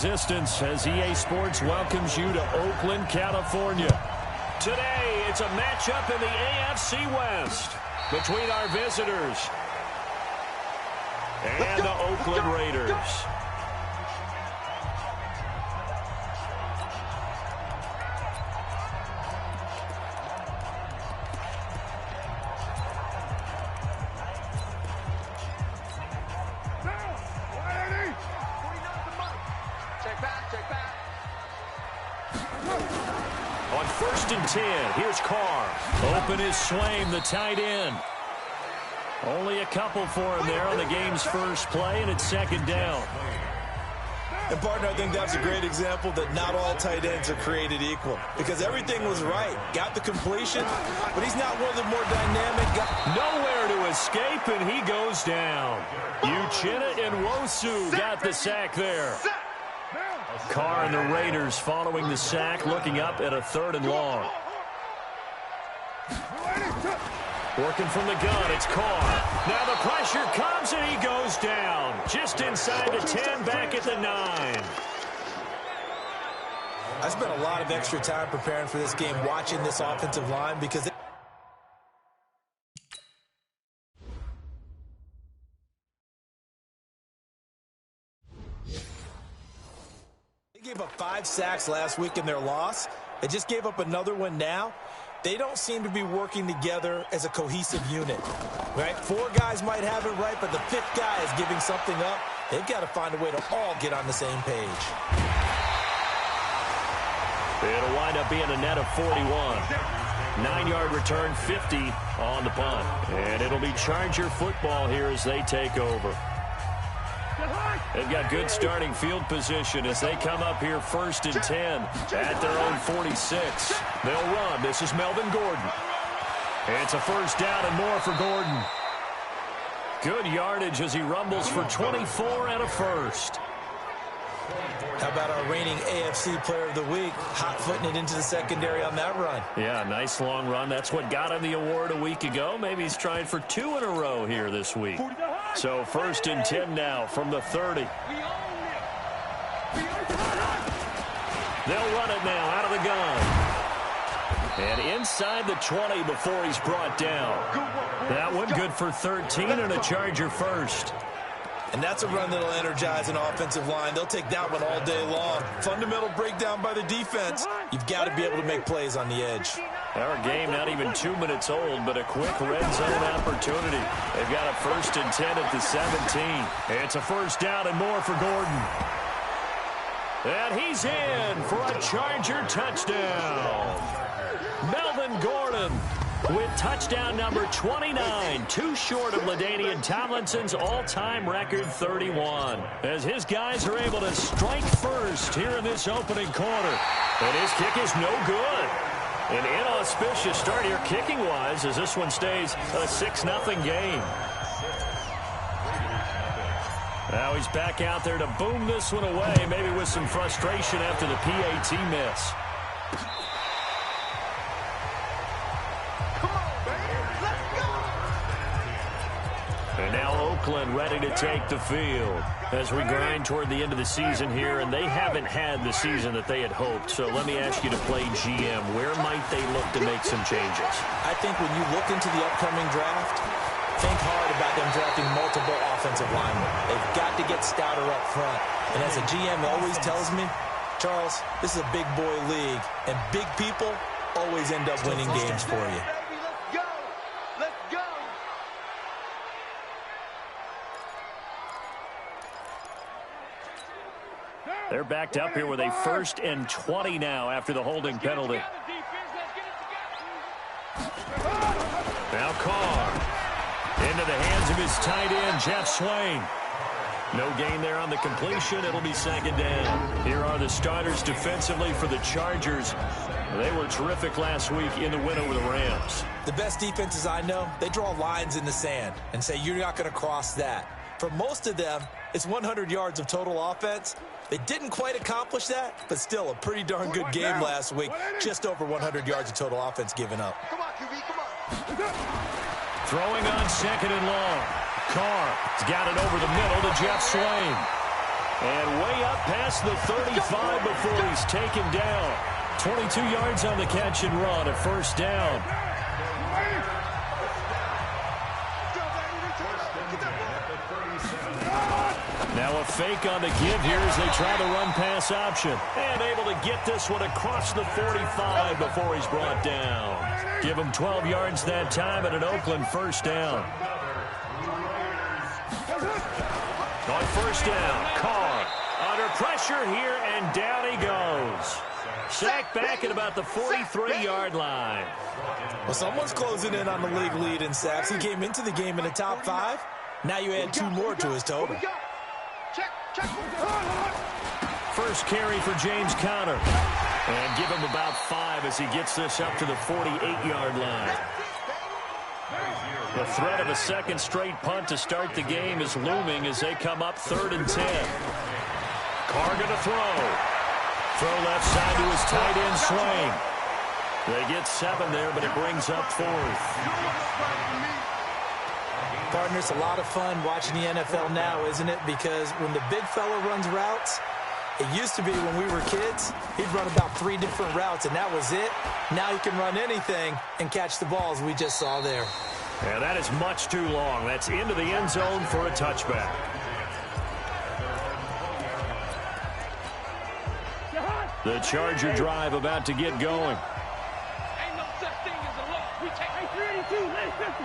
Resistance as EA Sports welcomes you to Oakland, California. Today, it's a matchup in the AFC West between our visitors and the Oakland Raiders. On 1st and 10, here's Carr. Open is Swaim, the tight end. Only a couple for him there on the game's first play, and it's 2nd down. And, partner, I think that's a great example that not all tight ends are created equal. Because everything was right. Got the completion, but he's not one of the more dynamic guys. Nowhere to escape, and he goes down. Uchenna Nwosu got the sack there. Carr and the Raiders following the sack, looking up at a 3rd and long. Working from the gun, it's Carr. Now the pressure comes and he goes down. Just inside the 10, back at the 9. I spent a lot of extra time preparing for this game, watching this offensive line, because they gave up 5 sacks last week in their loss. They just gave up another one now. They don't seem to be working together as a cohesive unit, right? 4 guys might have it right, but the 5th guy is giving something up. They've got to find a way to all get on the same page. It'll wind up being a net of 41. 9-yard return, 50 on the punt. And it'll be Charger football here as they take over. They've got good starting field position as they come up here 1st and 10 at their own 46. They'll run. This is Melvin Gordon. It's a 1st down and more for Gordon. Good yardage as he rumbles for 24 and a 1st. How about our reigning AFC Player of the Week, hot-footing it into the secondary on that run? Yeah, nice long run. That's what got him the award a week ago. Maybe he's trying for 2 in a row here this week. So 1st and 10 now from the 30. They'll run it now out of the gun. And inside the 20 before he's brought down. That one good for 13 and a Charger 1st. And that's a run that'll energize an offensive line. They'll take that one all day long. Fundamental breakdown by the defense. You've got to be able to make plays on the edge. Our game not even 2 minutes old, but a quick red zone opportunity. They've got a 1st and 10 at the 17. It's a 1st down and more for Gordon. And he's in for a Charger touchdown. Melvin Gordon with touchdown number 29, 2 short of LaDainian Tomlinson's all-time record 31. As his guys are able to strike first here in this opening quarter. And his kick is no good. An inauspicious start here kicking-wise as this one stays a 6-0 game. Now he's back out there to boom this one away, maybe with some frustration after the PAT miss. And now Oakland ready to take the field as we grind toward the end of the season here, and they haven't had the season that they had hoped. So let me ask you to play GM. Where might they look to make some changes? I think when you look into the upcoming draft, think hard about them drafting multiple offensive linemen. They've got to get stouter up front. And as a GM always tells me, Charles, this is a big boy league, and big people always end up winning games for you. They're backed up here with a 1st and 20 now after the holding penalty. Now Carr into the hands of his tight end, Jeff Swaim. No gain there on the completion. It'll be 2nd down. Here are the starters defensively for the Chargers. They were terrific last week in the win over the Rams. The best defenses I know, they draw lines in the sand and say you're not going to cross that. For most of them, it's 100 yards of total offense. They didn't quite accomplish that, but still a pretty darn good game last week. Just over 100 yards of total offense given up. Come on, QB, come on. Throwing on 2nd and long. Carr has got it over the middle to Jeff Swaim. And way up past the 35 before he's taken down. 22 yards on the catch and run, a first down. Now a fake on the give here as they try the run-pass option. And able to get this one across the 45 before he's brought down. Give him 12 yards that time at an Oakland first down. On first down, Carr under pressure here, and down he goes. Sacked back at about the 43-yard line. Well, someone's closing in on the league lead in sacks. He came into the game in the top 5. Now you add 2 more to his total. First carry for James Conner. And give him about 5 as he gets this up to the 48-yard line. The threat of a second straight punt to start the game is looming as they come up 3rd and 10. Carr going to throw. Throw left side to his tight end Swain. They get 7 there, but it brings up 4th. Partner, it's a lot of fun watching the NFL now, isn't it? Because when the big fella runs routes, it used to be when we were kids, he'd run about 3 different routes, and that was it. Now he can run anything and catch the balls we just saw there. Yeah, that is much too long. That's into the end zone for a touchback. The Charger drive about to get going. Ain't no such thing as a loss. We take 382, 950.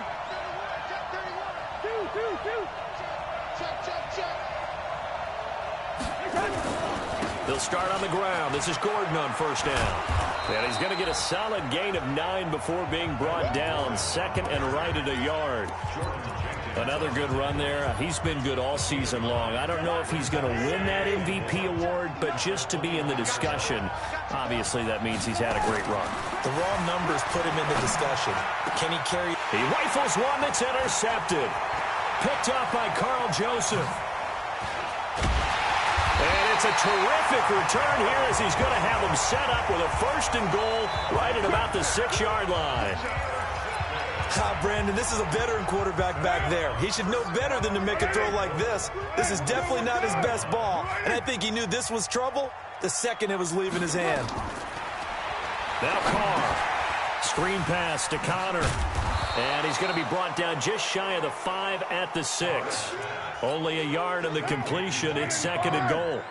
They'll start on the ground. This is Gordon on first down. And he's going to get a solid gain of 9 before being brought down. Second and right at a yard. Another good run there. He's been good all season long. I don't know if he's going to win that MVP award, but just to be in the discussion, obviously that means he's had a great run. The raw numbers put him in the discussion. Can he carry? He rifles one that's intercepted. Picked up by Carl Joseph. And it's a terrific return here as he's going to have him set up with a 1st and goal right at about the 6-yard line. Brandon, this is a veteran quarterback back there. He should know better than to make a throw like this. This is definitely not his best ball, and I think he knew this was trouble the second it was leaving his hand. Now Carr. Screen pass to Conner. And he's going to be brought down just shy of the 5 at the 6. Only a yard in the completion. It's 2nd and goal.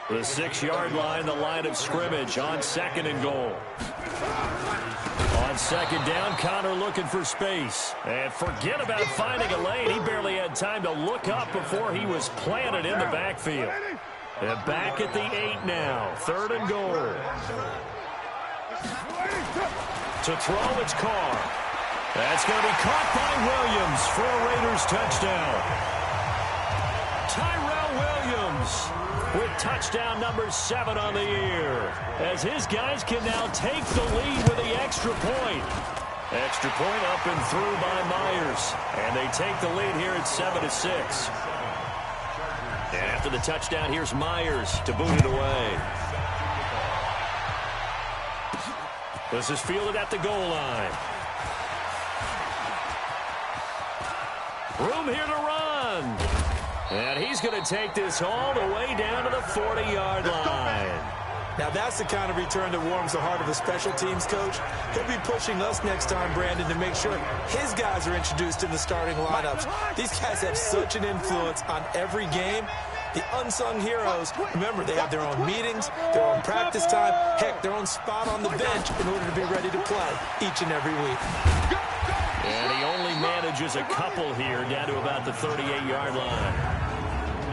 The 6-yard line, the line of scrimmage on 2nd and goal. On 2nd down, Conner looking for space. And forget about finding a lane. He barely had time to look up before he was planted in the backfield. And back at the 8 now. 3rd and goal. To throw, it's Carr. That's going to be caught by Williams for a Raiders touchdown. Tyrell Williams with touchdown number 7 on the year, as his guys can now take the lead with the extra point. Extra point up and through by Myers, and they take the lead here at 7-6. And after the touchdown, here's Myers to boot it away. This is fielded at the goal line. Room here to run. And he's going to take this all the way down to the 40-yard line. Now that's the kind of return that warms the heart of a special teams coach. He'll be pushing us next time, Brandon, to make sure his guys are introduced in the starting lineups. These guys have such an influence on every game. The unsung heroes, remember, they have their own meetings, their own practice time, heck, their own spot on the bench in order to be ready to play each and every week. And he only manages a couple here down to about the 38-yard line.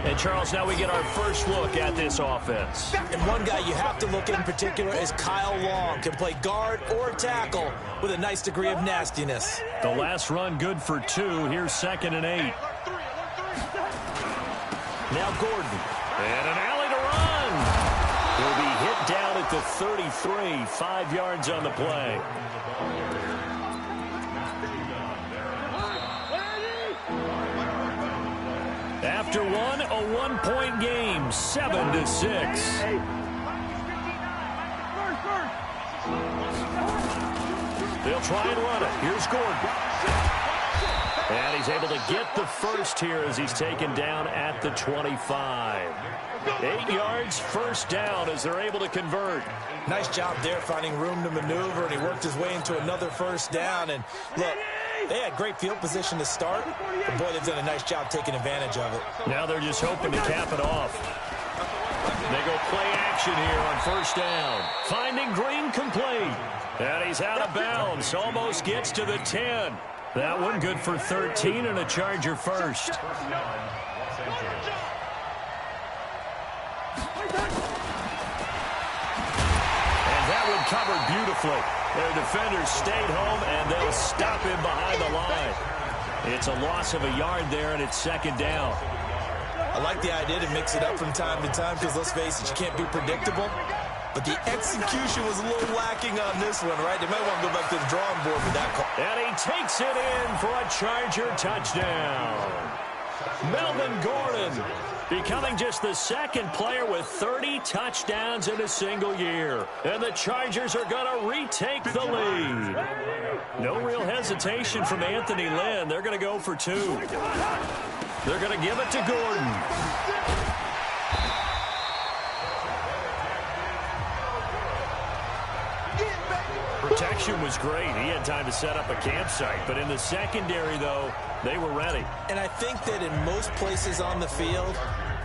And, Charles, now we get our first look at this offense. And one guy you have to look at in particular is Kyle Long. Can play guard or tackle with a nice degree of nastiness. The last run good for 2. Here's 2nd and 8. Now Gordon. And an alley to run. He'll be hit down at the 33. 5 yards on the play. After one, a 1-point game, 7-6. They'll try and run it. Here's Gordon. And he's able to get the first here as he's taken down at the 25. 8 yards, first down as they're able to convert. Nice job there finding room to maneuver, and he worked his way into another first down. And look, they had great field position to start, but boy, they've done a nice job taking advantage of it. Now they're just hoping to cap it off. They go play action here on first down. Finding Green complete. And he's out of bounds. Almost gets to the 10. That one good for 13 and a Charger first. And that one covered beautifully. Their defenders stayed home, and they'll stop him behind the line. It's a loss of a yard there, and it's second down. I like the idea to mix it up from time to time because, let's face it, you can't be predictable. But the execution was a little lacking on this one, right? They might want to go back to the drawing board with that call. And he takes it in for a Charger touchdown. Melvin Gordon becoming just the second player with 30 touchdowns in a single year. And the Chargers are going to retake the lead. No real hesitation from Anthony Lynn. They're going to go for 2. They're going to give it to Gordon. Protection was great. He had time to set up a campsite. But in the secondary, though, they were ready. And I think that in most places on the field,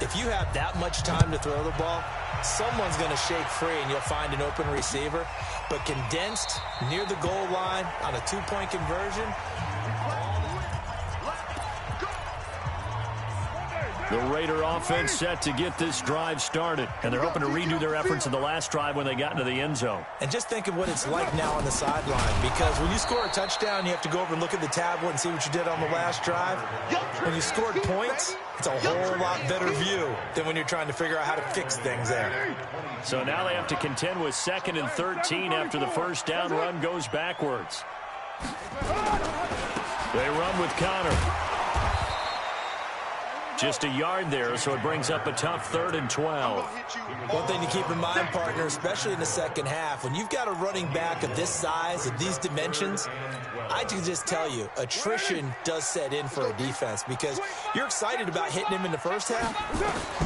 if you have that much time to throw the ball, someone's going to shake free and you'll find an open receiver. But condensed near the goal line on a 2-point conversion, the Raider offense set to get this drive started. And they're hoping to redo their efforts in the last drive when they got into the end zone. and just think of what it's like now on the sideline, because when you score a touchdown, you have to go over and look at the tablet and see what you did on the last drive. When you scored points, it's a whole lot better view than when you're trying to figure out how to fix things there. So now they have to contend with 2nd and 13 after the first down run goes backwards. They run with Connor. Just a yard there, so it brings up a tough 3rd and 12. One thing to keep in mind, partner, especially in the second half, when you've got a running back of this size, of these dimensions, I can just tell you, attrition does set in for a defense because you're excited about hitting him in the first half.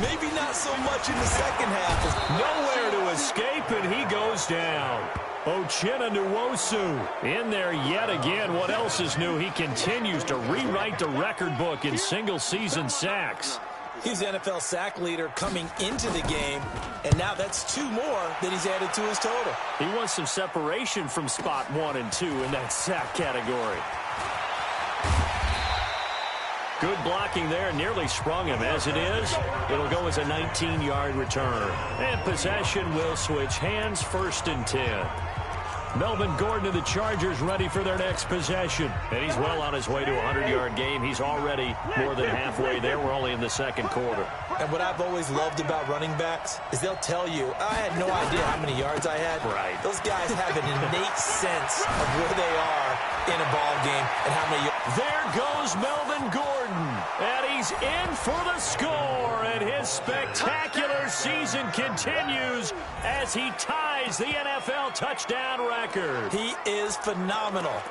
Maybe not so much in the second half. Nowhere to escape, and he goes down. Uchenna Nwosu in there yet again. What else is new? He continues to rewrite the record book in single-season sacks. He's the NFL sack leader coming into the game, and now that's 2 more that he's added to his total. He wants some separation from spot 1 and 2 in that sack category. Good blocking there, nearly sprung him. As it is, it'll go as a 19-yard return. And possession will switch hands, 1st and 10. Melvin Gordon and the Chargers ready for their next possession. And he's well on his way to a 100-yard game. He's already more than halfway there. We're only in the second quarter. And what I've always loved about running backs is they'll tell you, I had no idea how many yards I had. Right. Those guys have an innate sense of where they are in a ball game and how many. There goes Melvin Gordon, and he's in for the score, and his spectacular season continues as he ties the NFL touchdown record. He is phenomenal.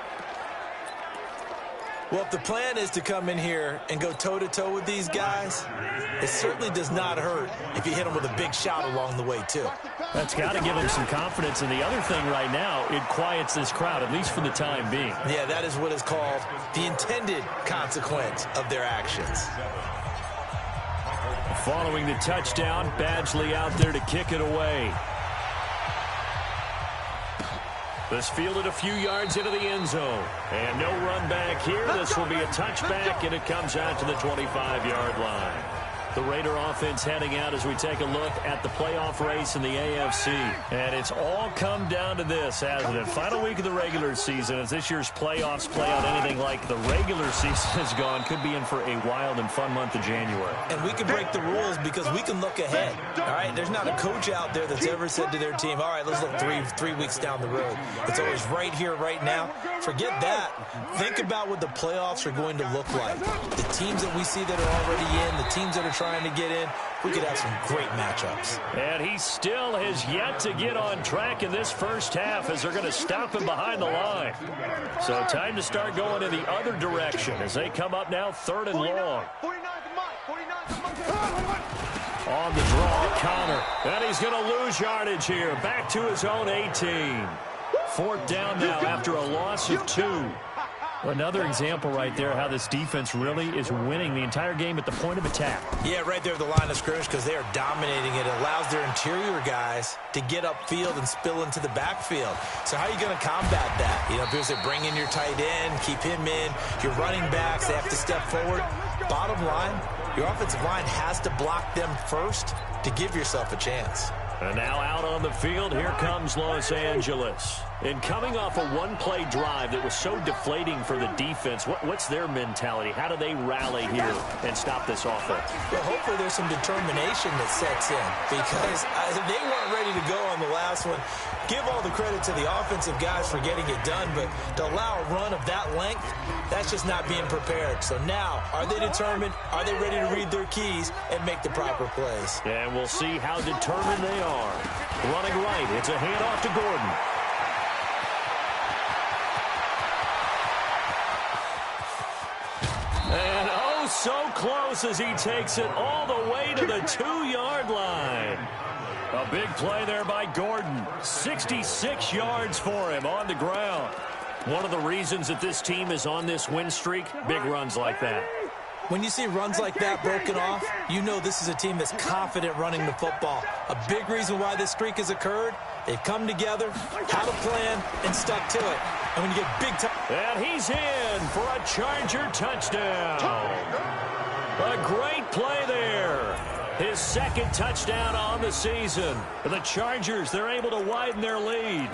Well, if the plan is to come in here and go toe-to-toe with these guys, it certainly does not hurt if you hit them with a big shout along the way, too. That's got to give him some confidence. And the other thing right now, it quiets this crowd, at least for the time being. Yeah, that is what is called the intended consequence of their actions. Following the touchdown, Badgley out there to kick it away. This fielded a few yards into the end zone. And no run back here. This will be a touchback, and it comes out to the 25-yard line. The Raider offense heading out as we take a look at the playoff race in the AFC. And it's all come down to this, hasn't it? Final week of the regular season. As this year's playoffs play out anything like the regular season has gone, could be in for a wild and fun month of January. And we can break the rules because we can look ahead. All right, there's not a coach out there that's ever said to their team, all right, let's look three weeks down the road. It's always right here, right now. Forget that. Think about what the playoffs are going to look like. The teams that we see that are already in, the teams that are trying trying to get in. We could have some great matchups. And he still has yet to get on track in this first half as they're going to stop him behind the line. So time to start going in the other direction as they come up now 3rd and long. 49 to Mike. On the draw, Connor. And he's going to lose yardage here. Back to his own 18. 4th down now after a loss of 2. Another example right there how this defense really is winning the entire game at the point of attack. Yeah, right there at the line of scrimmage because they are dominating it. It allows their interior guys to get upfield and spill into the backfield. So how are you going to combat that? You know, if you bring in your tight end, keep him in, your running backs, they have to step forward. Bottom line, your offensive line has to block them first to give yourself a chance. And now out on the field, here comes Los Angeles. And coming off a one-play drive that was so deflating for the defense, what's their mentality? How do they rally here and stop this offense? Well, hopefully there's some determination that sets in because they weren't ready to go on the last one. Give all the credit to the offensive guys for getting it done, but to allow a run of that length, that's just not being prepared. So now, are they determined? Are they ready to read their keys and make the proper plays? And we'll see how determined they are. Running right, it's a handoff to Gordon. And oh, so close as he takes it all the way to the 2-yard line. A big play there by Gordon. 66 yards for him on the ground. One of the reasons that this team is on this win streak, big runs like that. When you see runs like that broken off, you know this is a team that's confident running the football. A big reason why this streak has occurred, they've come together, had a plan, and stuck to it. And when you get big time... And he's in for a Charger touchdown. A great play there. His 2nd touchdown on the season. The Chargers, they're able to widen their lead.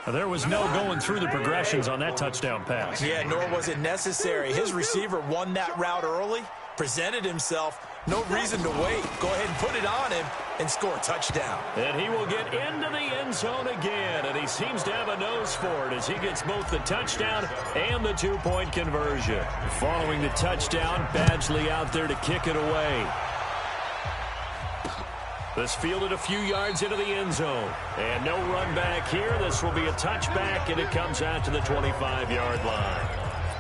There was no going through the progressions on that touchdown pass. Yeah, nor was it necessary. His receiver won that route early, presented himself. No reason to wait. Go ahead and put it on him and score a touchdown. And he will get into the end zone again, and he seems to have a nose for it as he gets both the touchdown and the 2-point conversion. Following the touchdown, Badgley out there to kick it away. This fielded a few yards into the end zone. And no run back here. This will be a touchback, and it comes out to the 25-yard line.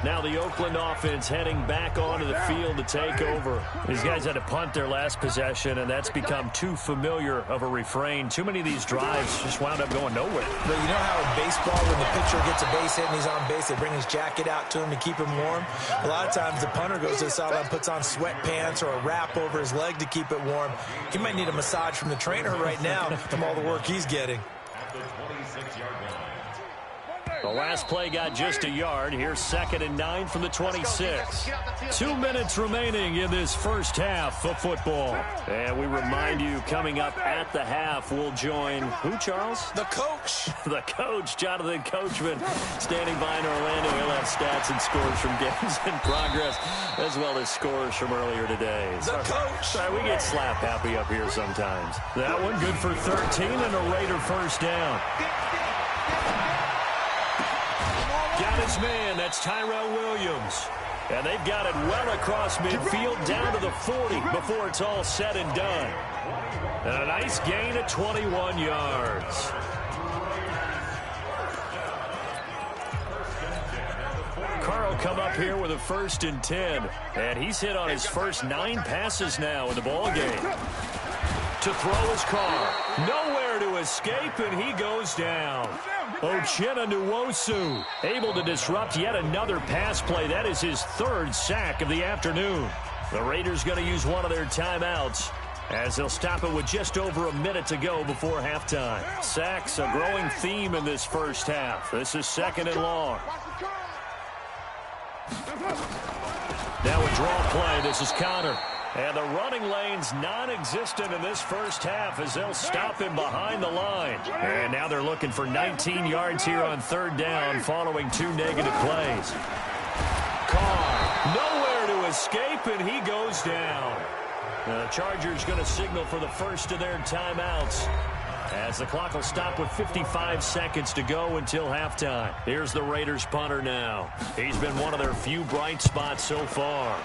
Now the Oakland offense heading back onto the field to take over. These guys had to punt their last possession, and that's become too familiar of a refrain. Too many of these drives just wound up going nowhere. But you know how in baseball, when the pitcher gets a base hit and he's on base, they bring his jacket out to him to keep him warm? A lot of times the punter goes to the sideline, puts on sweatpants or a wrap over his leg to keep it warm. He might need a massage from the trainer right now from all the work he's getting. The last play got just a yard. Here's 2nd and 9 from the 26. 2 minutes remaining in this first half of football. And we remind you, coming up at the half, we'll join who, Charles? The coach. The coach, Jonathan Coachman, standing by in Orlando. He'll have stats and scores from games in progress, as well as scores from earlier today. The coach. Sorry, we get slap happy up here sometimes. That one good for 13 and a Raider first down. Got his man, that's Tyrell Williams. And they've got it well across midfield down to the 40 before it's all said and done. And a nice gain of 21 yards. Carl come up here with a 1st and 10. And he's hit on his first 9 passes now in the ball game. To throw his car. Nowhere to escape, and he goes down. Uchenna Nwosu able to disrupt yet another pass play. That is his 3rd sack of the afternoon. The Raiders going to use one of their timeouts as they'll stop it with just over a minute to go before halftime. Sacks, a growing theme in this first half. This is 2nd and long. Now a draw play. This is Connor. And the running lane's non-existent in this first half as they'll stop him behind the line. And now they're looking for 19 yards here on 3rd down following 2 negative plays. Carr, nowhere to escape, and he goes down. The Chargers going to signal for the first of their timeouts as the clock will stop with 55 seconds to go until halftime. Here's the Raiders punter now. He's been one of their few bright spots so far.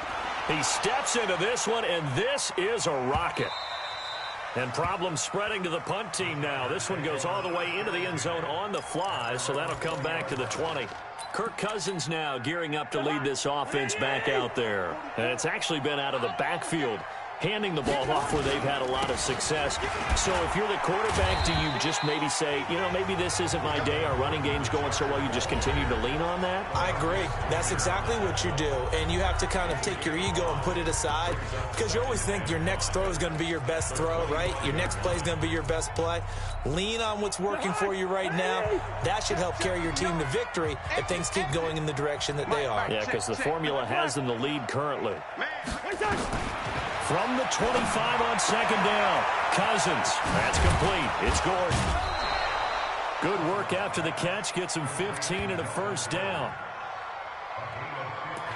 He steps into this one, and this is a rocket. And problems spreading to the punt team now. This one goes all the way into the end zone on the fly, so that'll come back to the 20. Kirk Cousins now gearing up to lead this offense back out there. And it's actually been out of the backfield, handing the ball off where they've had a lot of success. So if you're the quarterback, do you just maybe say, you know, maybe this isn't my day, our running game's going so well, you just continue to lean on that? I agree. That's exactly what you do. And you have to kind of take your ego and put it aside, because you always think your next throw is going to be your best throw, right? Your next play is going to be your best play. Lean on what's working for you right now. That should help carry your team to victory if things keep going in the direction that they are. Yeah, because the formula has them the lead currently. From the 25 on second down, Cousins. That's complete. It's Gordon. Good work after the catch. Gets him 15 and a first down.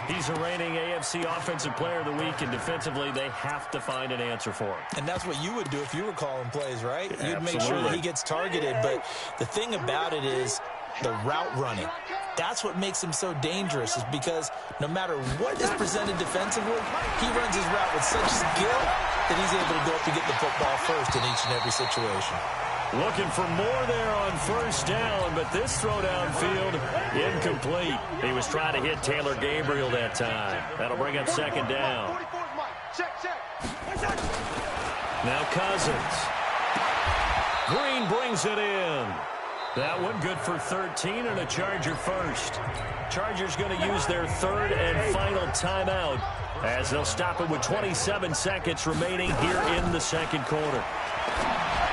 He's the reigning AFC Offensive Player of the Week, and defensively they have to find an answer for him. And that's what you would do if you were calling plays, right? Yeah, you'd make sure that he gets targeted. But the thing about it is the route running. That's what makes him so dangerous, is because no matter what is presented defensively, he runs his route with such skill that he's able to go up and get the football first in each and every situation. Looking for more there on first down, but this throw downfield, incomplete. He was trying to hit Taylor Gabriel that time. That'll bring up second down. Now Cousins. Green brings it in. That one good for 13 and a Charger first. Chargers going to use their third and final timeout as they'll stop it with 27 seconds remaining here in the second quarter.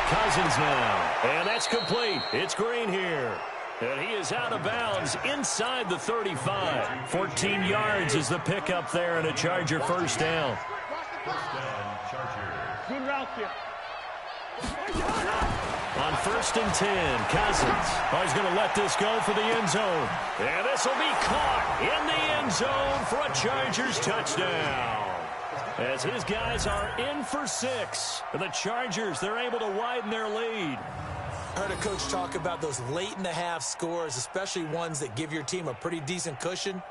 Cousins now, and that's complete. It's Green here. And he is out of bounds inside the 35. 14 yards is the pickup there and a Charger first down. Good route here. On first and 10, Cousins. Oh, he's going to let this go for the end zone. And this will be caught in the end zone for a Chargers touchdown. As his guys are in for 6. The Chargers, they're able to widen their lead. I heard a coach talk about those late-in-the-half scores, especially ones that give your team a pretty decent cushion.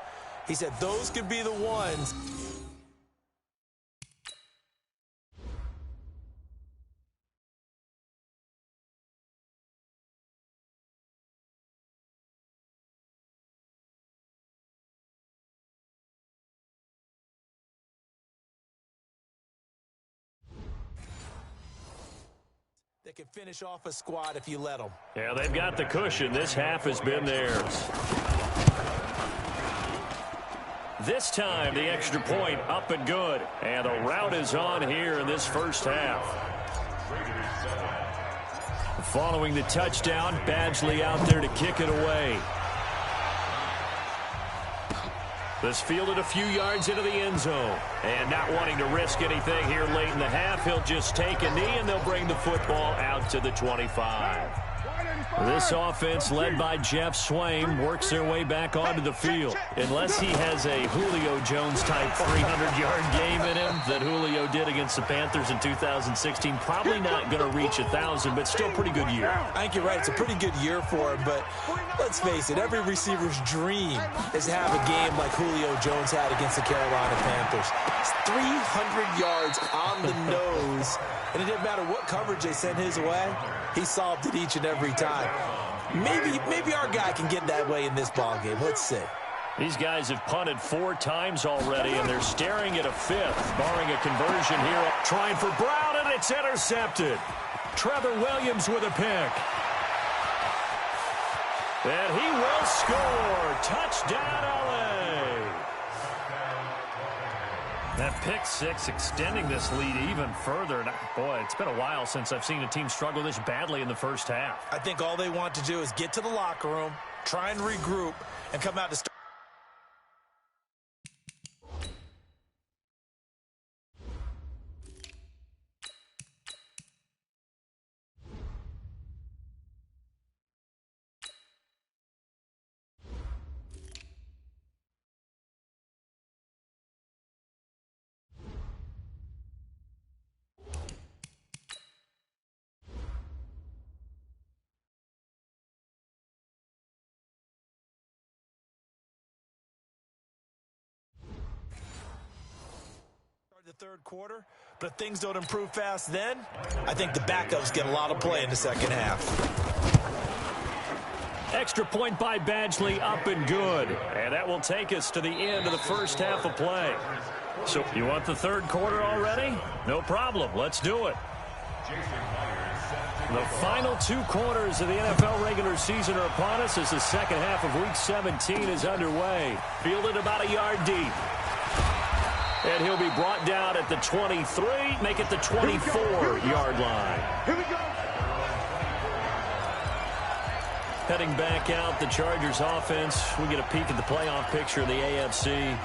He said those could be the ones. That can finish off a squad if you let them. Yeah, they've got the cushion. This half has been theirs. This time, the extra point up and good. And the route is on here in this first half. Following the touchdown, Badgley out there to kick it away. This fielded a few yards into the end zone. And not wanting to risk anything here late in the half, he'll just take a knee and they'll bring the football out to the 25. This offense, led by Jeff Swaim, works their way back onto the field. Unless he has a Julio Jones-type 300-yard game in him that Julio did against the Panthers in 2016, probably not going to reach 1,000, but still pretty good year. I think you're right. It's a pretty good year for him, but let's face it, every receiver's dream is to have a game like Julio Jones had against the Carolina Panthers. It's 300 yards on the nose, and it didn't matter what coverage they sent his way. He solved it each and every time. Maybe our guy can get that way in this ballgame. Let's see. These guys have punted 4 times already, and they're staring at a 5th, barring a conversion here. Trying for Brown, and it's intercepted. Trevor Williams with a pick. And he will score. Touchdown, LA. That pick 6 extending this lead even further. And boy, it's been a while since I've seen a team struggle this badly in the first half. I think all they want to do is get to the locker room, try and regroup, and come out to start. third quarter, but if things don't improve fast then, I think the backups get a lot of play in the second half. Extra point by Badgley, up and good. And that will take us to the end of the first half of play. So you want the third quarter already? No problem. Let's do it. The final 2 quarters of the NFL regular season are upon us as the second half of Week 17 is underway. Fielded about a yard deep. And he'll be brought down at the 23, make it the 24-yard line. Here we go. Heading back out, the Chargers offense. We get a peek at the playoff picture of the AFC.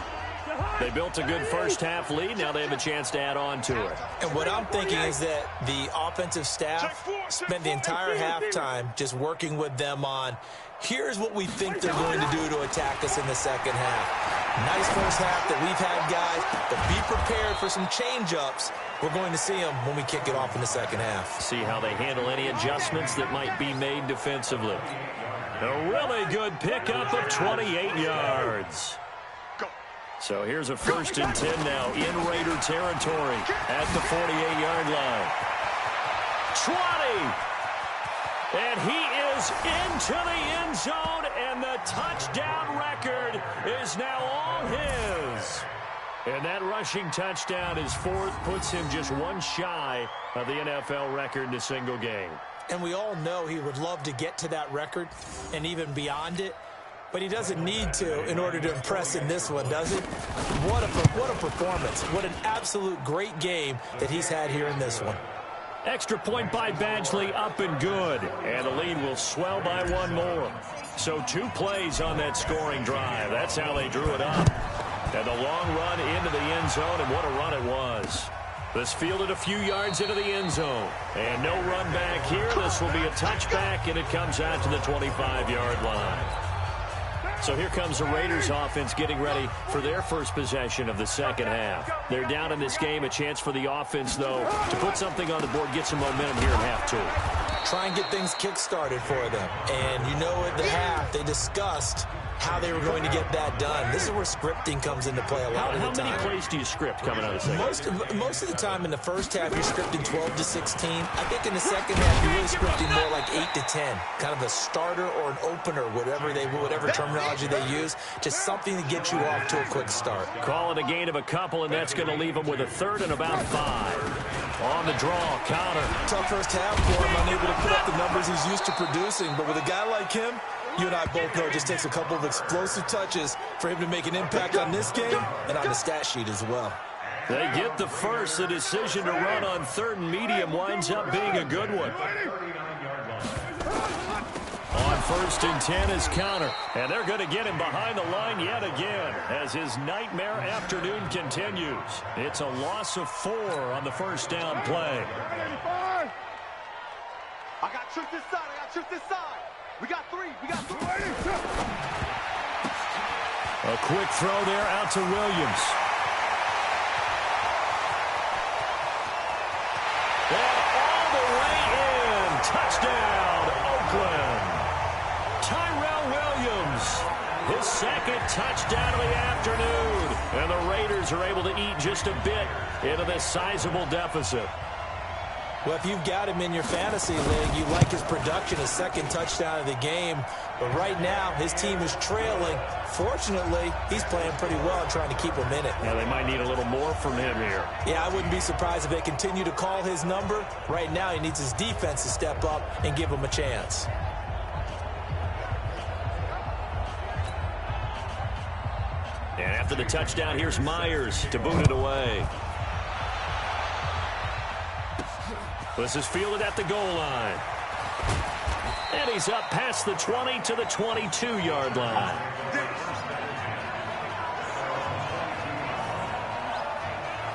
They built a good first half lead. Now they have a chance to add on to it. And what I'm thinking is that the offensive staff spent the entire halftime just working with them on, here's what we think they're going to do to attack us in the second half. Nice first half that we've had, guys, but be prepared for some change-ups. We're going to see them when we kick it off in the second half. See how they handle any adjustments that might be made defensively. A really good pickup of 28 yards. So here's a 1st and 10 now in Raider territory at the 48-yard line. 20. And he is into the end zone, and the touchdown record is now all his. And that rushing touchdown is 4th, puts him just one shy of the NFL record in a single game. And we all know he would love to get to that record and even beyond it. But he doesn't need to in order to impress in this one, does he? What a performance. What an absolute great game that he's had here in this one. Extra point by Badgley, up and good. And the lead will swell by one more. So 2 plays on that scoring drive. That's how they drew it up. And the long run into the end zone, and what a run it was. This fielded a few yards into the end zone. And no run back here. This will be a touchback, and it comes out to the 25-yard line. So here comes the Raiders offense getting ready for their first possession of the second half. They're down in this game. A chance for the offense, though, to put something on the board, get some momentum here in half 2. Try and get things kick-started for them. And you know at the half, they discussed how they were going to get that done. This is where scripting comes into play a lot of the time. How many plays do you script coming out of the second half? Most of the time in the first half, you're scripting 12 to 16. I think in the second half, you're really scripting more like 8 to 10. Kind of a starter or an opener, whatever terminology they use. Just something to get you off to a quick start. Call it a gain of a couple, and that's going to leave them with a 3rd and about 5. On the draw, counter. Tough first half for him, unable to put up the numbers he's used to producing. But with a guy like him, you and I both know it just takes a couple of explosive touches for him to make an impact on this game and on the stat sheet as well. They get the first. The decision to run on 3rd and medium winds up being a good one. On 1st and 10 is counter. And they're going to get him behind the line yet again as his nightmare afternoon continues. It's a loss of 4 on the first down play. I got truth this side. I got truth this side. We got 3. We got 3. A quick throw there out to Williams. And all the way in. Touchdown, Oakland. Tyrell Williams, his 2nd touchdown of the afternoon. And the Raiders are able to eat just a bit into this sizable deficit. Well, if you've got him in your fantasy league, you like his production, his 2nd touchdown of the game. But right now, his team is trailing. Fortunately, he's playing pretty well and trying to keep him in it. Yeah, they might need a little more from him here. Yeah, I wouldn't be surprised if they continue to call his number. Right now, he needs his defense to step up and give him a chance. And after the touchdown, here's Myers to boot it away. This is fielded at the goal line. And he's up past the 20 to the 22-yard line.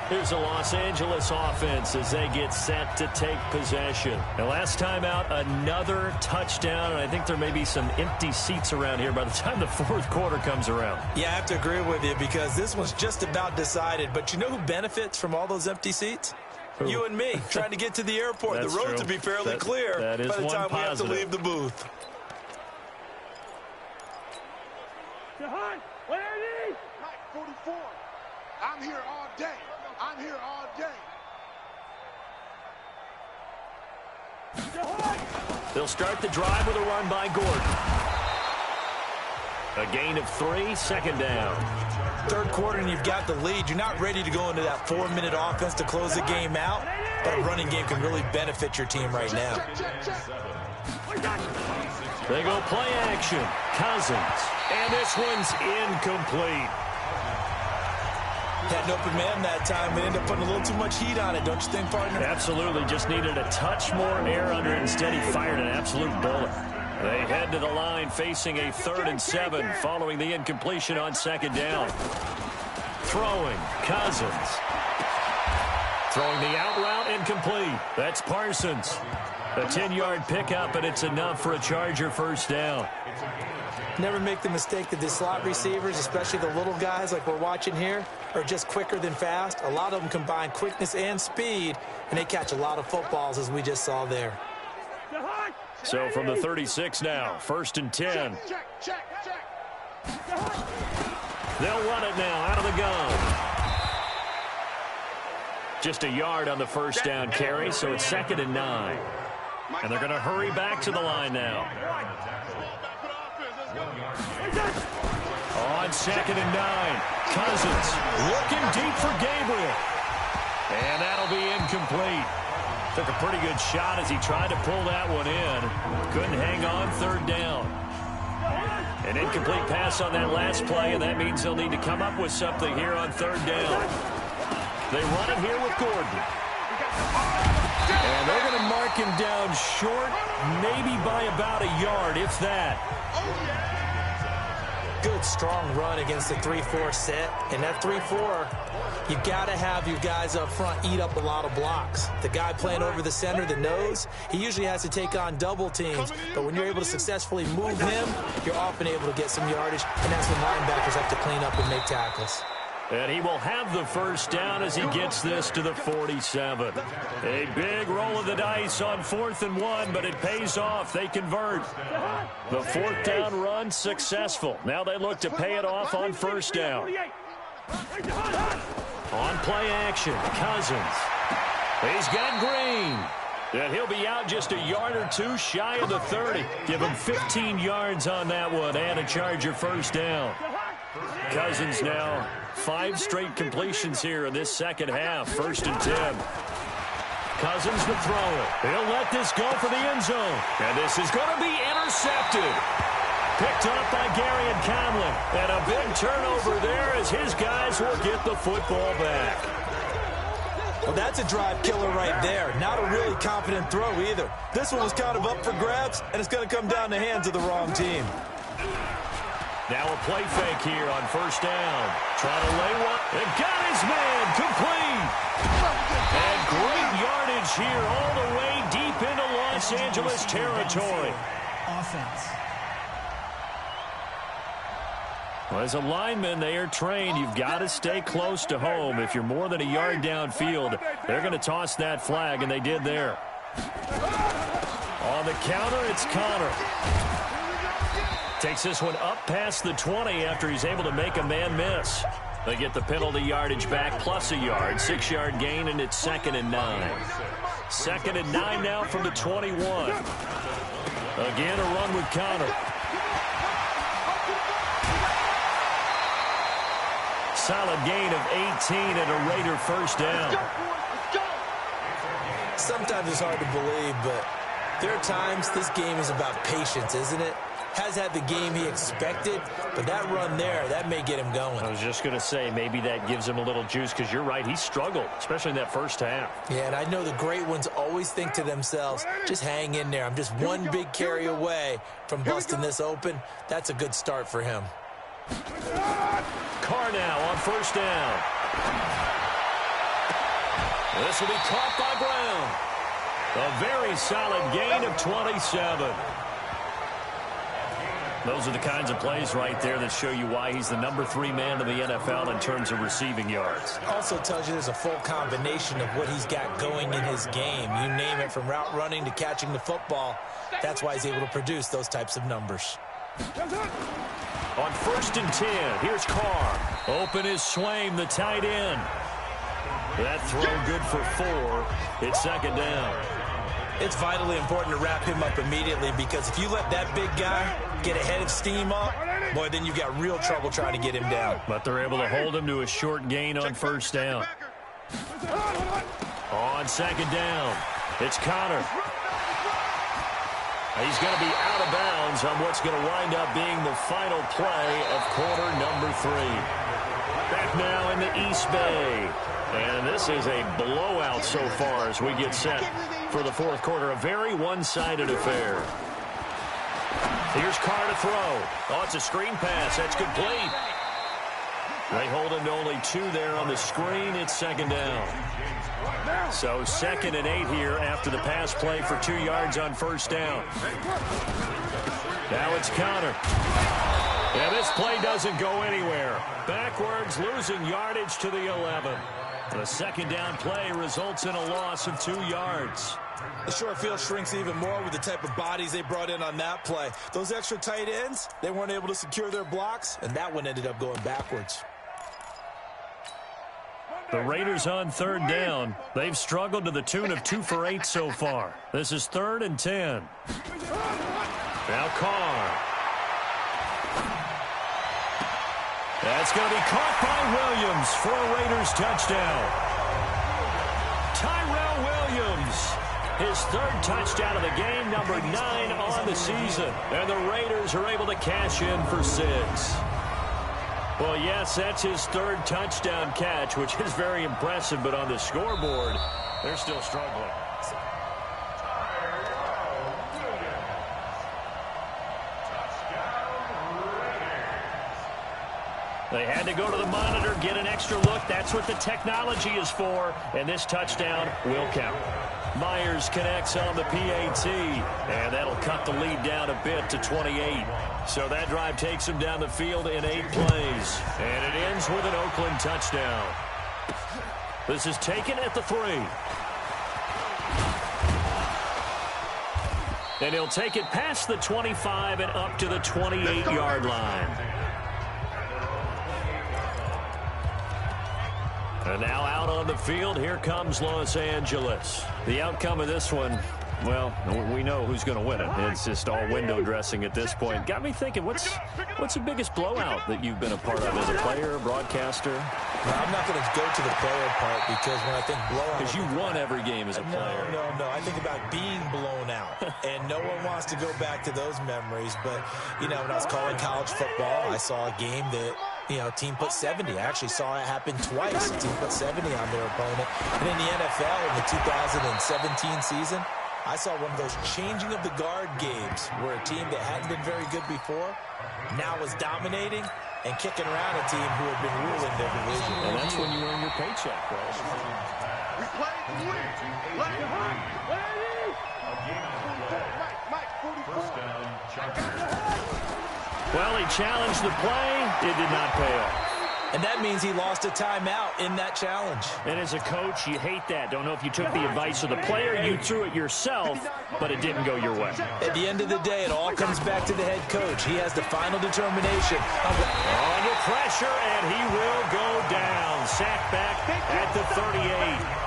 Here's the Los Angeles offense as they get set to take possession. And last time out, another touchdown, and I think there may be some empty seats around here by the time the 4th quarter comes around. Yeah, I have to agree with you because this one's just about decided. But you know who benefits from all those empty seats? Who? You and me, trying to get to the airport. That's the roads true. will be fairly clear that is by the time we have to positive. leave the booth. Jahan, where are you? Mike, 44. I'm here all day. I'm here all day. They'll start the drive with a run by Gordon. A gain of 3, second down. Third quarter and you've got the lead. You're not ready to go into that 4-minute offense to close the game out, but a running game can really benefit your team right now. They go play action. Cousins. And this one's incomplete. Had an open man that time, but ended up putting a little too much heat on it, don't you think, partner? Absolutely. Just needed a touch more air under it. Instead, he fired an absolute bullet. They head to the line facing a 3rd and 7 following the incompletion on second down. Throwing. Cousins. Throwing the out route incomplete. That's Parsons. A 10-yard pickup, and it's enough for a Charger first down. Never make the mistake that the slot receivers, especially the little guys like we're watching here, are just quicker than fast. A lot of them combine quickness and speed, and they catch a lot of footballs, as we just saw there. So from the 36 now, 1st and 10. They'll run it now out of the gun. Just a yard on the first down carry, so it's 2nd and 9. And they're going to hurry back to the line now. On 2nd and 9, Cousins looking deep for Gabriel. And that'll be incomplete. Took a pretty good shot as he tried to pull that one in. Couldn't hang on 3rd down. An incomplete pass on that last play, and that means they'll need to come up with something here on 3rd down. They run it here with Gordon. And they're going to mark him down short, maybe by about a yard, if that. Good, strong run against the 3-4 set. And that 3-4, you've got to have your guys up front eat up a lot of blocks. The guy playing over the center, the nose, he usually has to take on double teams. But when you're able to successfully move him, you're often able to get some yardage. And that's when linebackers have to clean up and make tackles. And he will have the first down as he gets this to the 47. A big roll of the dice on 4th and 1, but it pays off. They convert. The 4th down run successful. Now they look to pay it off on 1st down. On play action, Cousins. He's got Green. And he'll be out just a yard or two shy of the 30. Give him 15 yards on that one and a Charger first down. Cousins now 5 straight completions here in this second half. 1st and 10. Cousins to throw it. He'll let this go for the end zone. And this is going to be intercepted. Picked up by Gary and Conley. And a big turnover there as his guys will get the football back. Well, that's a drive killer right there. Not a really confident throw either. This one was kind of up for grabs, and it's going to come down the hands of the wrong team. Now a play fake here on 1st down. Trying to lay one. And got his man complete. And great yardage here all the way deep into Los Angeles territory. Offense. Well, as a lineman, they are trained. You've got to stay close to home. If you're more than a yard downfield, they're going to toss that flag, and they did there. On the counter, it's Connor. Takes this one up past the 20 after he's able to make a man miss. They get the penalty yardage back plus a yard. 6-yard gain, and it's 2nd and 9. 2nd and 9 now from the 21. Again, a run with Connor. Solid gain of 18 and a Raider first down. Sometimes it's hard to believe, but there are times this game is about patience, isn't it? Has had the game he expected, but that run there, that may get him going. I was just going to say, maybe that gives him a little juice, because you're right, he struggled, especially in that first half. Yeah, and I know the great ones always think to themselves, just hang in there. I'm just one big carry away from busting this open. That's a good start for him. Carr now on 1st down. This will be caught by Brown. A very solid gain of 27. Those are the kinds of plays right there that show you why he's the number 3 man in the NFL in terms of receiving yards. Also tells you there's a full combination of what he's got going in his game. You name it, from route running to catching the football. That's why he's able to produce those types of numbers. On 1st and 10, here's Carr. Open is Swaim, the tight end. That throw good for 4. It's second down. It's vitally important to wrap him up immediately because if you let that big guy get a head of steam up, boy, then you've got real trouble trying to get him down. But they're able to hold him to a short gain on first down. On second down, it's Connor. He's going to be out of bounds on what's going to wind up being the final play of quarter number 3. Back now in the East Bay. And this is a blowout so far as we get set for the fourth quarter. A very one-sided affair. Here's Carr to throw. Oh, it's a screen pass. That's complete. They hold him to only 2 there on the screen. It's second down. So 2nd and 8 here after the pass play for 2 yards on first down. Now it's Connor. And this play doesn't go anywhere. Backwards, losing yardage to the 11. The second down play results in a loss of 2 yards. The short field shrinks even more with the type of bodies they brought in on that play. Those extra tight ends, they weren't able to secure their blocks, and that one ended up going backwards. The Raiders on third down. They've struggled to the tune of 2 for 8 so far. This is 3rd and 10. Now Carr. That's going to be caught by Williams for a Raiders touchdown. Tyrell Williams, his 3rd touchdown of the game, number 9 on the season. And the Raiders are able to cash in for 6. Well, yes, that's his 3rd touchdown catch, which is very impressive. But on the scoreboard, they're still struggling. They had to go to the monitor, get an extra look. That's what the technology is for. And this touchdown will count. Myers connects on the PAT. And that'll cut the lead down a bit to 28. So that drive takes him down the field in 8 plays. And it ends with an Oakland touchdown. This is taken at the 3. And he'll take it past the 25 and up to the 28-yard line. And now out on the field, here comes Los Angeles. The outcome of this one, well, we know who's going to win it. It's just all window dressing at this point. Got me thinking, what's the biggest blowout that you've been a part of as a player, broadcaster? No, I'm not going to go to the player part because when I think blowout... Because you won every game as a player. No. I think about being blown out. And no one wants to go back to those memories. But, you know, when I was calling college football, I saw a game that... You know, team put 70. I actually saw it happen twice. A team put 70 on their opponent. And in the NFL in the 2017 season, I saw one of those changing of the guard games where a team that hadn't been very good before now was dominating and kicking around a team who had been ruling their division. And that's when you earn your paycheck, right? We play to win. Play to win. Mike, 44. First down, Chargers. Well, he challenged the play. It did not pay off. And that means he lost a timeout in that challenge. And as a coach, you hate that. Don't know if you took the advice of the player. You threw it yourself, but it didn't go your way. At the end of the day, it all comes back to the head coach. He has the final determination. Under pressure, and he will go down. Sacked back at the 38.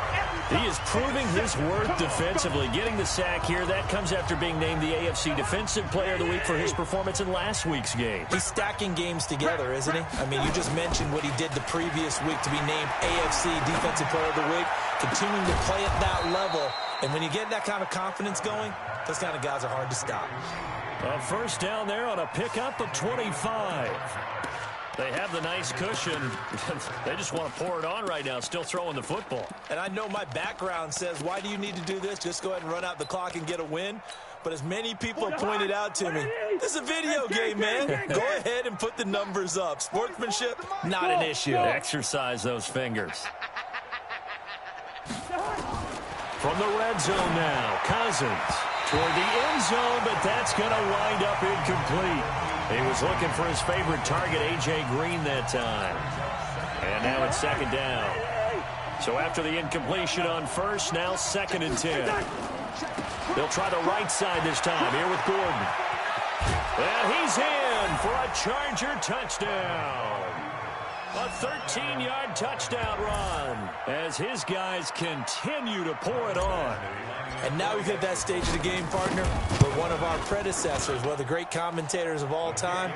He is proving his worth defensively. Getting the sack here, that comes after being named the AFC Defensive Player of the Week for his performance in last week's game. He's stacking games together, isn't he? I mean, you just mentioned what he did the previous week to be named AFC Defensive Player of the Week, continuing to play at that level. And when you get that kind of confidence going, those kind of guys are hard to stop. A first down there on a pickup of 25. They have the nice cushion. They just want to pour it on right now, still throwing the football. And I know my background says, why do you need to do this? Just go ahead and run out the clock and get a win. But as many people have pointed out to me, this is a video game, man. Go ahead and put the numbers up. Sportsmanship, not an issue. Exercise those fingers. From the red zone now, Cousins toward the end zone, but that's going to wind up incomplete. He was looking for his favorite target, A.J. Green, that time. And now it's second down. So after the incompletion on first, now 2nd and 10. They'll try the right side this time, here with Gordon. And he's in for a Charger touchdown. A 13-yard touchdown run as his guys continue to pour it on. And now we've hit that stage of the game, partner, where one of our predecessors, one of the great commentators of all time,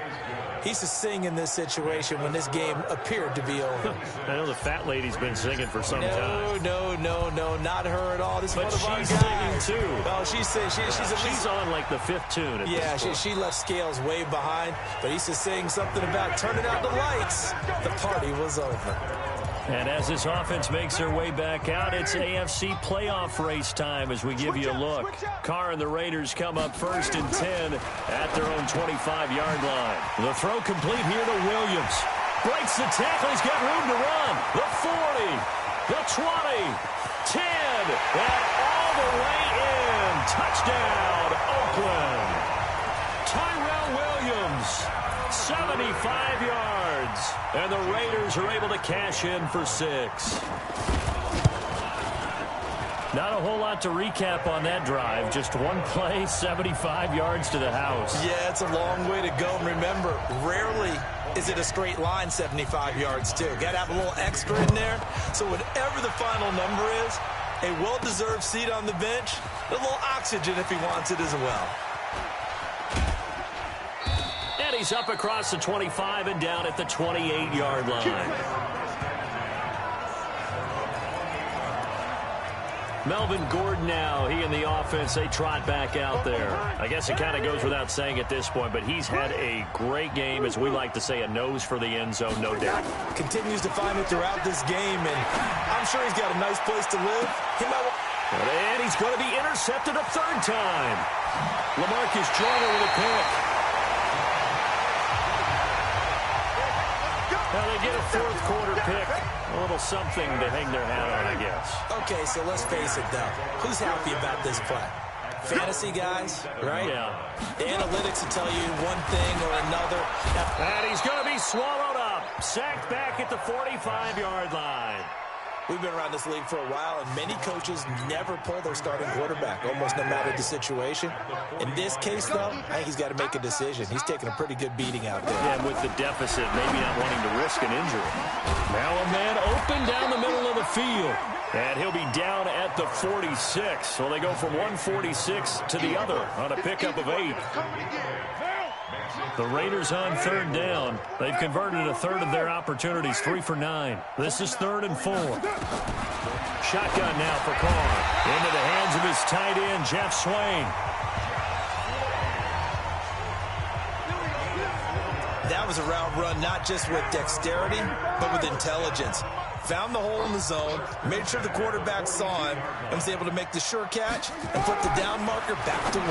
he used to sing in this situation when this game appeared to be over. I know the fat lady's been singing for some time. No, not her at all. This but is one of she's our guys. singing, too. Well, she's on like the fifth tune. She left Scales way behind, but he used to sing something about turning out the lights. The party was over. And as this offense makes their way back out, it's AFC playoff race time as we give you a look. Carr and the Raiders come up 1st and 10 at their own 25-yard line. The throw complete here to Williams. Breaks the tackle. He's got room to run. The 40, the 20, 10, and all the way in. Touchdown, Oakland. Tyrell Williams, 75 yards. And the Raiders are able to cash in for 6. Not a whole lot to recap on that drive. Just one play, 75 yards to the house. Yeah, it's a long way to go. And remember, rarely is it a straight line 75 yards, too. Got to have a little extra in there. So whatever the final number is, a well-deserved seat on the bench, a little oxygen if he wants it as well. And he's up across the 25 and down at the 28-yard line. Melvin Gordon now, he and the offense, they trot back out there. I guess it kind of goes without saying at this point, but he's had a great game, as we like to say, a nose for the end zone, no doubt. Continues to find it throughout this game, and I'm sure he's got a nice place to live. And he's going to be intercepted a 3rd time. LaMarcus Joyner with a pick. Now they get a 4th quarter pick. A little something to hang their hat on, I guess. Okay, so let's face it, though. Who's happy about this play? Fantasy guys, right? Yeah. The analytics will tell you one thing or another. And he's going to be swallowed up. Sacked back at the 45-yard line. We've been around this league for a while, and many coaches never pull their starting quarterback, almost no matter the situation. In this case, though, I think he's got to make a decision. He's taking a pretty good beating out there. Yeah, and with the deficit, maybe not wanting to risk an injury. Now a man open down the middle of the field. And he'll be down at the 46. So they go from 146 to the other on a pickup of 8. The Raiders on 3rd down. They've converted a 1/3 of their opportunities, 3 for 9. This is 3rd and 4. Shotgun now for Carr. Into the hands of his tight end, Jeff Swain. That was a route run not just with dexterity, but with intelligence. Found the hole in the zone, made sure the quarterback saw him, and was able to make the sure catch and put the down marker back to 1.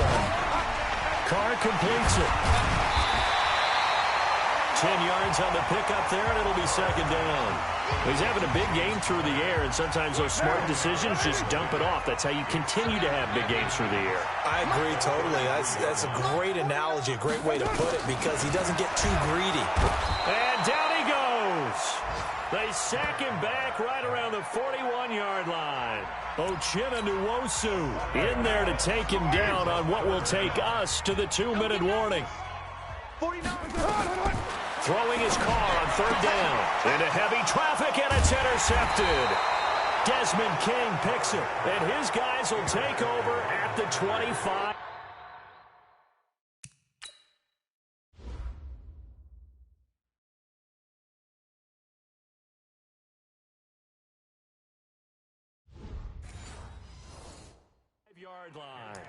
Carr completes it. 10 yards on the pickup there, and it'll be 2nd down. He's having a big game through the air, and sometimes those smart decisions just dump it off. That's how you continue to have big games through the air. I agree totally. That's a great analogy, a great way to put it, because he doesn't get too greedy. And down he goes. They sack him back right around the 41-yard line. Uchenna Nwosu in there to take him down on what will take us to the 2-minute warning. Throwing his Carr on 3rd down. Into heavy traffic, and it's intercepted. Desmond King picks it, and his guys will take over at the 25. Yard line.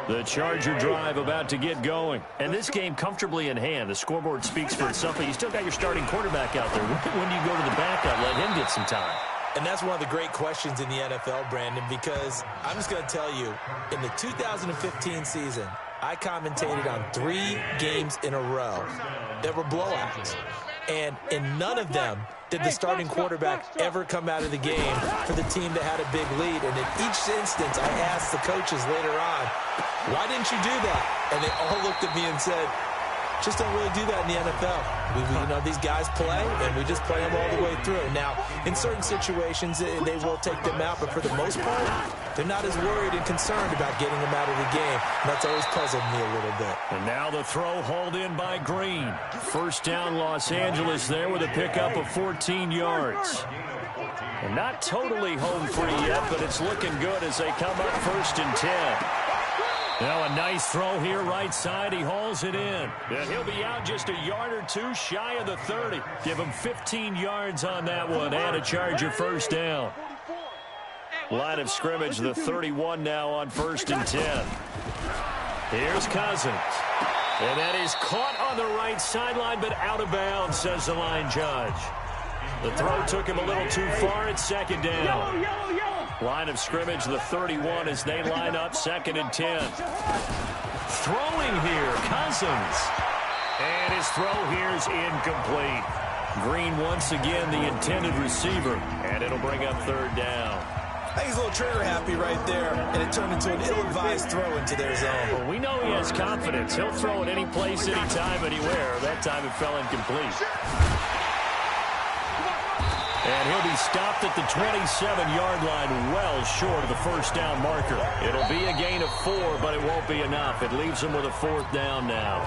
The Charger drive about to get going. And this game comfortably in hand. The scoreboard speaks for itself, but you still got your starting quarterback out there. When do you go to the backup? Let him get some time. And that's one of the great questions in the NFL, Brandon, because I'm just going to tell you, in the 2015 season, I commentated on 3 games in a row that were blowouts. And in none of them did the starting quarterback ever come out of the game for the team that had a big lead. And in each instance, I asked the coaches later on, why didn't you do that? And they all looked at me and said, Just don't really do that in the NFL. These guys play, and we just play them all the way through. Now, in certain situations, they will take them out, but for the most part, they're not as worried and concerned about getting them out of the game. And that's always puzzled me a little bit. And now the throw hauled in by Green. First down, Los Angeles there with a pickup of 14 yards. And not totally home free yet, but it's looking good as they come up 1st and 10. Now a nice throw here right side. He hauls it in. And he'll be out just a yard or two shy of the 30. Give him 15 yards on that one and a Charger first down. Line of scrimmage, the 31 now on 1st and 10. Here's Cousins. And that is caught on the right sideline, but out of bounds, says the line judge. The throw took him a little too far at 2nd down. Line of scrimmage, the 31 as they line up 2nd and 10. Throwing here, Cousins. And his throw here is incomplete. Green once again the intended receiver, and it'll bring up 3rd down. I think he's a little trigger happy right there, and it turned into an ill-advised throw into their zone. Well, we know he has confidence. He'll throw it any place, anytime, anywhere. That time it fell incomplete. And he'll be stopped at the 27-yard line, well short of the first down marker. It'll be a gain of 4, but it won't be enough. It leaves them with a 4th down now.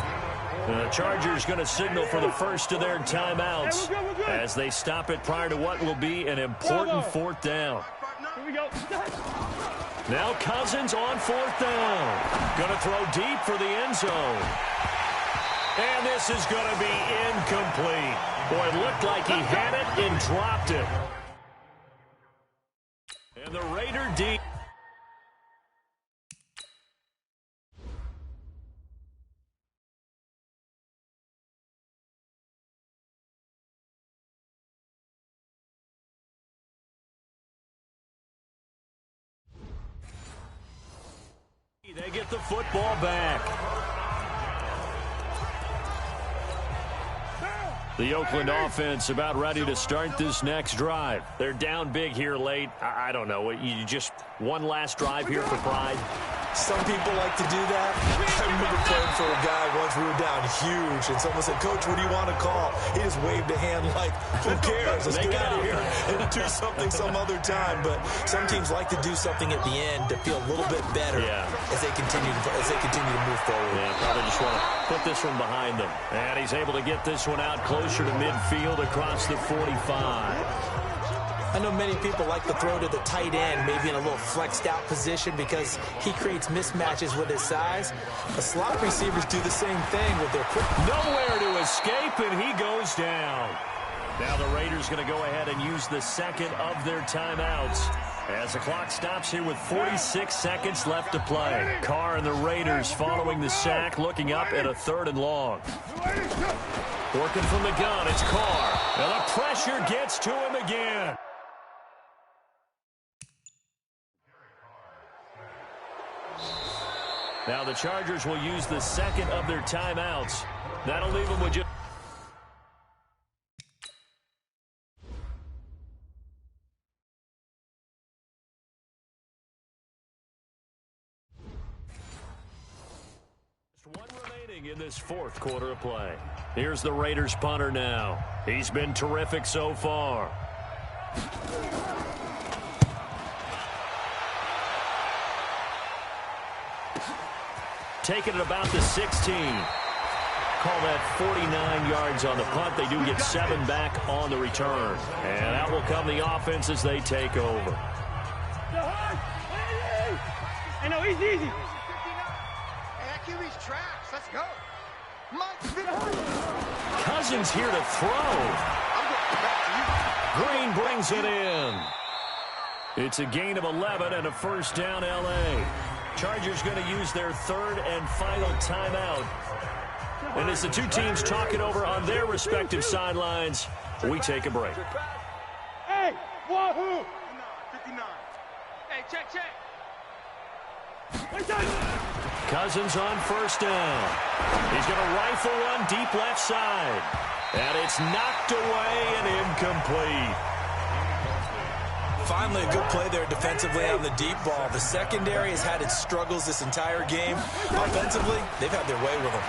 The Chargers going to signal for the first of their timeouts as they stop it prior to what will be an important 4th down. Now Cousins on 4th down. Going to throw deep for the end zone. And this is going to be incomplete. Boy, it looked like he had it and dropped it. And the Raider deep. They get the football back. The Oakland offense about ready to start this next drive. They're down big here late. I don't know. You just one last drive here for pride? Some people like to do that. I remember playing for a guy once. We were down huge, and someone said, "Coach, what do you want to call?" He just waved a hand like, "Who cares? Let's get out of here and do something some other time." But some teams like to do something at the end to feel a little bit better as they continue to move forward. Yeah, probably just want to put this one behind them. And he's able to get this one out closer to midfield across the 45. I know many people like to throw to the tight end, maybe in a little flexed out position because he creates mismatches with his size. The slot receivers do the same thing with their quick. Nowhere to escape, and he goes down. Now the Raiders going to go ahead and use the second of their timeouts as the clock stops here with 46 seconds left to play. Carr and the Raiders following the sack, looking up at a 3rd and long. Working from the gun, it's Carr. And the pressure gets to him again. Now the Chargers will use the second of their timeouts. That'll leave them with just... one remaining in this 4th quarter of play. Here's the Raiders punter now. He's been terrific so far. Taking it about the 16. Call that 49 yards on the punt. They do get 7 back on the return. And out will come the offense as they take over. I know, he's easy. QB's traps. Let's go. Cousins here to throw. Green brings it in. It's a gain of 11 and a first down, L.A. Chargers going to use their 3rd and final timeout. And as the two teams talk it over on their respective sidelines, we take a break. Hey, wahoo! 59. Hey, check. Cousins on first down. He's going to rifle one deep left side. And it's knocked away and incomplete. Finally, a good play there defensively on the deep ball. The secondary has had its struggles this entire game. Offensively, they've had their way with them.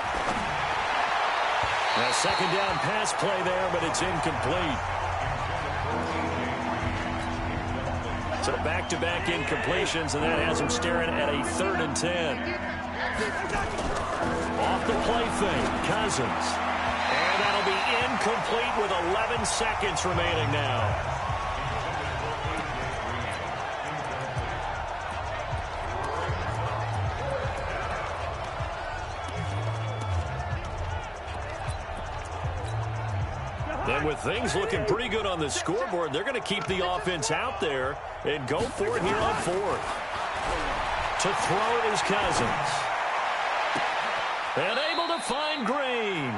A second down pass play there, but it's incomplete. So back-to-back incompletions, and that has him staring at a 3rd and 10. Off the play fake, Cousins. And that'll be incomplete with 11 seconds remaining now. And with things looking pretty good on the scoreboard, they're going to keep the offense out there and go for it here on 4th. To throw it is Cousins. And able to find Green.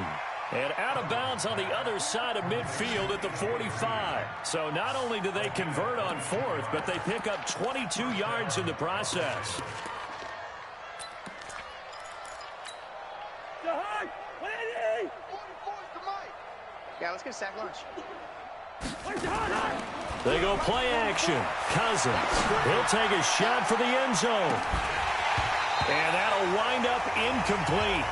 And out of bounds on the other side of midfield at the 45. So not only do they convert on 4th, but they pick up 22 yards in the process. Yeah, let's get a sack lunch. They go play action. Cousins. He'll take a shot for the end zone. And that'll wind up incomplete.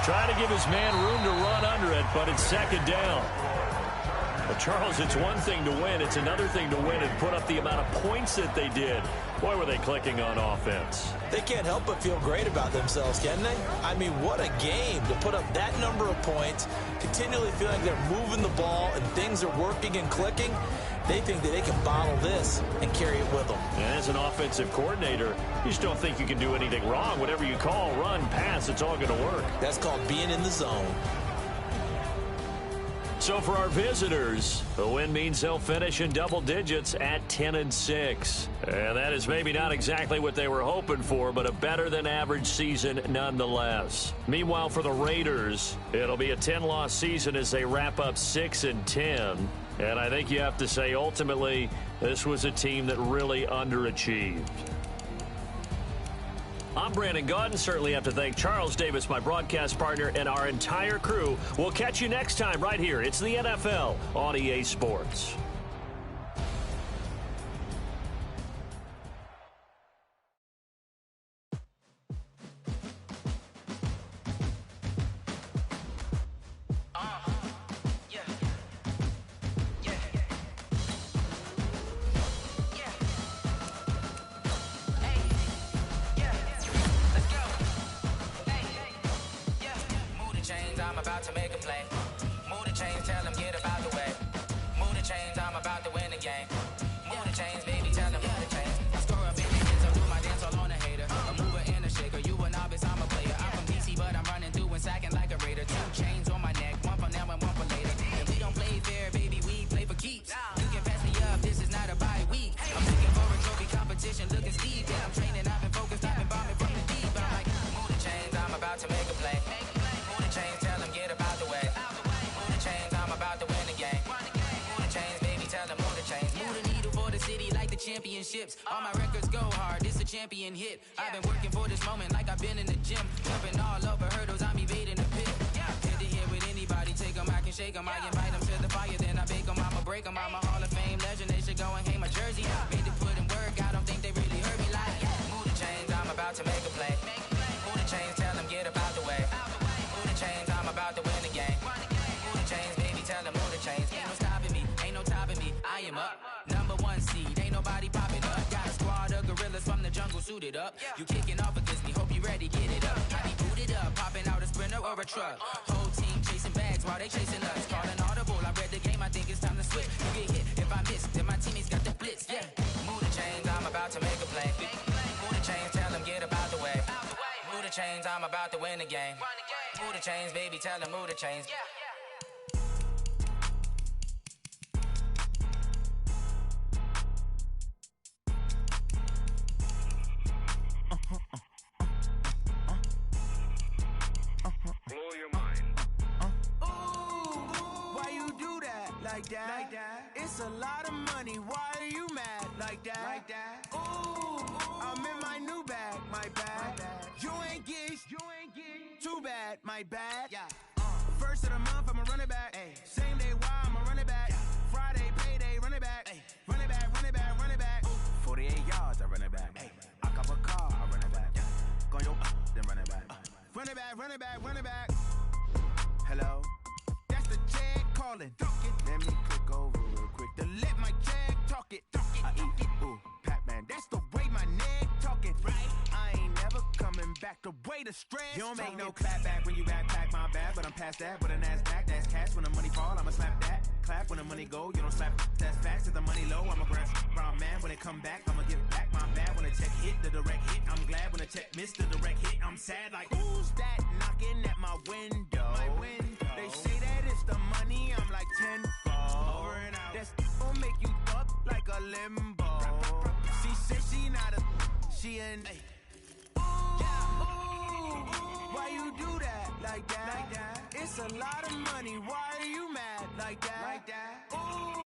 Trying to give his man room to run under it, but it's 2nd down. But Charles, it's one thing to win. It's another thing to win and put up the amount of points that they did. Boy, were they clicking on offense. They can't help but feel great about themselves, can they? I mean, what a game to put up that number of points, continually feeling like they're moving the ball and things are working and clicking. They think that they can bottle this and carry it with them. And as an offensive coordinator, you just don't think you can do anything wrong. Whatever you call, run, pass, it's all going to work. That's called being in the zone. So for our visitors, the win means they'll finish in double digits at 10-6. And that is maybe not exactly what they were hoping for, but a better-than-average season nonetheless. Meanwhile, for the Raiders, it'll be a 10-loss season as they wrap up 6-10. And I think you have to say, ultimately, this was a team that really underachieved. I'm Brandon Gaudin. Certainly have to thank Charles Davis, my broadcast partner, and our entire crew. We'll catch you next time right here. It's the NFL on EA Sports. All my records go hard, this a champion hit. I've been working for this moment like I've been in the gym. Jumping all over hurdles, I'm evading the pit. Head to head with anybody, take them, I can shake them. I invite them to the fire, then I bake them, I'ma break them. I'm a Hall of Fame legend, they should go and hang my jersey. Made to put in work, I don't think they really heard me like. Move the chains, I'm about to make a play. Move the chains, tell them get up out the way. Move the chains, I'm about to win the game. Move the chains, baby, tell them move the chains. Ain't no stopping me, ain't no topping me, I am up. Number 1 seed, ain't nobody popping up. Got a squad of gorillas from the jungle suited up. You kicking off against me, hope you ready, get it up. I be booted up, popping out a sprinter or a truck. Whole team chasing bags while they chasing us. Calling audible, I read the game, I think it's time to switch. You get hit, if I miss, then my teammates got the blitz, yeah. Move the chains, I'm about to make a play. Move the chains, tell them get up out the way. Move the chains, I'm about to win the game. Move the chains, baby, tell them move the chains. Blow your mind. Why you do that? Like that? It's a lot of money. Why are you mad? Like that? Ooh, I'm in my new bag. My bad. You ain't geek. Too bad. My bad. Yeah. First of the month, I'ma run it back. Ay. Same day, why I'ma run it back. Friday, payday, run it back. Ay. Run it back. 48 yards, I run it back. Ay. I cop a car, I run it back. Go yo, then run it back. Run it back. Hello? That's the check calling. Let me click over real quick to let my check talk it. I eat it. Ooh, Pac-Man, that's the way my neck talking. Right? I ain't never coming back. The way the stress. You don't make no clap back when you backpack my bag, but I'm past that with a NASDAQ. That's cash when the money fall. I'ma slap that. Clap when the money go. You don't slap. That's facts. If the money low, I'ma grab brown man when it come back. I'ma give back my bad when the check hit the direct hit. I'm glad when the check missed the direct hit. I'm sad like who's that knocking at my window? My window. They say that it's the money. I'm like 10 over and out. That's gon' make you up like a limbo. She said she not a. She an. Why you do that like that? Like that? It's a lot of money. Why are you mad like that? Like that? Ooh.